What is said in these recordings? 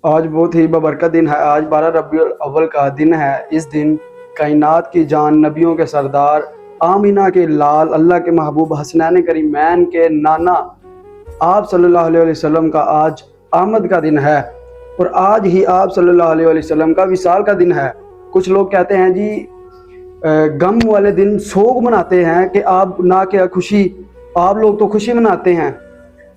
آج بہت ہی بابرکت دن ہے۔ آج 12 ربیع الاول کا دن ہے۔ اس دن کائنات کی جان، نبیوں کے سردار، آمینہ کے لال، اللہ کے محبوب، حسنین کریمین کے نانا آپ صلی اللہ علیہ وسلم کا آج آمد کا دن ہے، اور آج ہی آپ صلی اللہ علیہ وسلم کا وصال کا دن ہے۔ کچھ لوگ کہتے ہیں جی غم والے دن سوگ مناتے ہیں کہ آپ نہ کہ خوشی، آپ لوگ تو خوشی مناتے ہیں،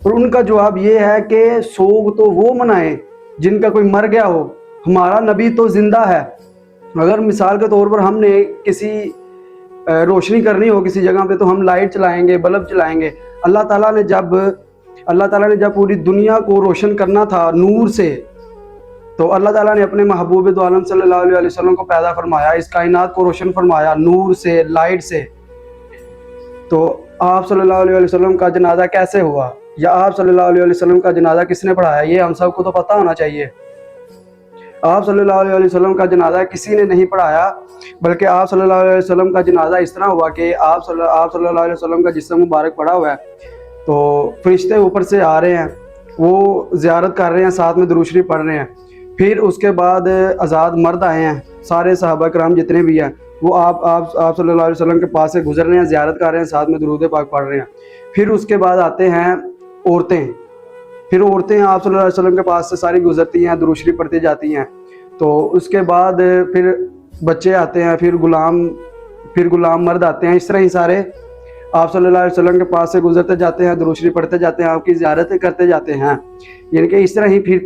اور ان کا جواب یہ ہے کہ سوگ تو وہ منائیں جن کا کوئی مر گیا ہو، ہمارا نبی تو زندہ ہے۔ اگر مثال کے طور پر ہم نے کسی روشنی کرنی ہو کسی جگہ پہ تو ہم لائٹ چلائیں گے، بلب چلائیں گے۔ اللہ تعالیٰ نے جب پوری دنیا کو روشن کرنا تھا نور سے، تو اللہ تعالیٰ نے اپنے محبوب دو عالم صلی اللہ علیہ وسلم کو پیدا فرمایا، اس کائنات کو روشن فرمایا نور سے، لائٹ سے۔ تو آپ صلی اللہ علیہ وسلم کا جنازہ کیسے ہوا، یا آپ صلی اللہ علیہ وسلم کا جنازہ کس نے پڑھایا، یہ ہم سب کو تو پتہ ہونا چاہیے۔ آپ صلی اللہ علیہ وسلم کا جنازہ کسی نے نہیں پڑھایا، بلکہ آپ صلی اللہ علیہ وسلم کا جنازہ اس طرح ہوا کہ آپ صلی اللہ علیہ وسلم کا جسم مبارک پڑا ہوا ہے، تو فرشتے اوپر سے آ رہے ہیں، وہ زیارت کر رہے ہیں، ساتھ میں درود شریف پڑھ رہے ہیں۔ پھر اس کے بعد آزاد مرد آئے ہیں، سارے صحابہ کرام جتنے بھی ہیں، وہ آپ صلی اللہ علیہ وسلم کے پاس سے گزر رہے ہیں، زیارت کر رہے ہیں، ساتھ میں درود پاک پڑھ رہے ہیں۔ پھر اس کے بعد آتے ہیں عورتیں، آپ صلی اللہ علیہ وسلم کے پاس سے ساری گزرتی ہیں، درود شریف پڑھتی جاتی ہیں۔ تو اس کے بعد پھر بچے آتے ہیں، پھر غلام مرد آتے ہیں، اس طرح ہی سارے آپ صلی اللہ علیہ وسلم کے پاس سے گزرتے جاتے ہیں، درود شریف پڑھتے جاتے ہیں، آپ کی زیارت کرتے جاتے ہیں۔ یعنی کہ اس طرح ہی پھر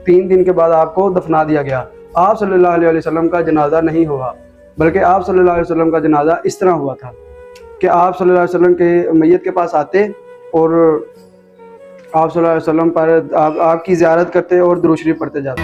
تین دن کے بعد آپ کو دفنا دیا گیا۔ آپ صلی اللہ علیہ وسلم کا جنازہ نہیں ہوا، بلکہ آپ صلی اللہ علیہ وسلم کا جنازہ اس طرح ہوا تھا کہ آپ صلی اللہ علیہ وسلم کے میت کے پاس آتے اور آپ صلی اللہ علیہ وسلم پر آپ کی زیارت کرتے اور درود شریف پڑھتے جاتے۔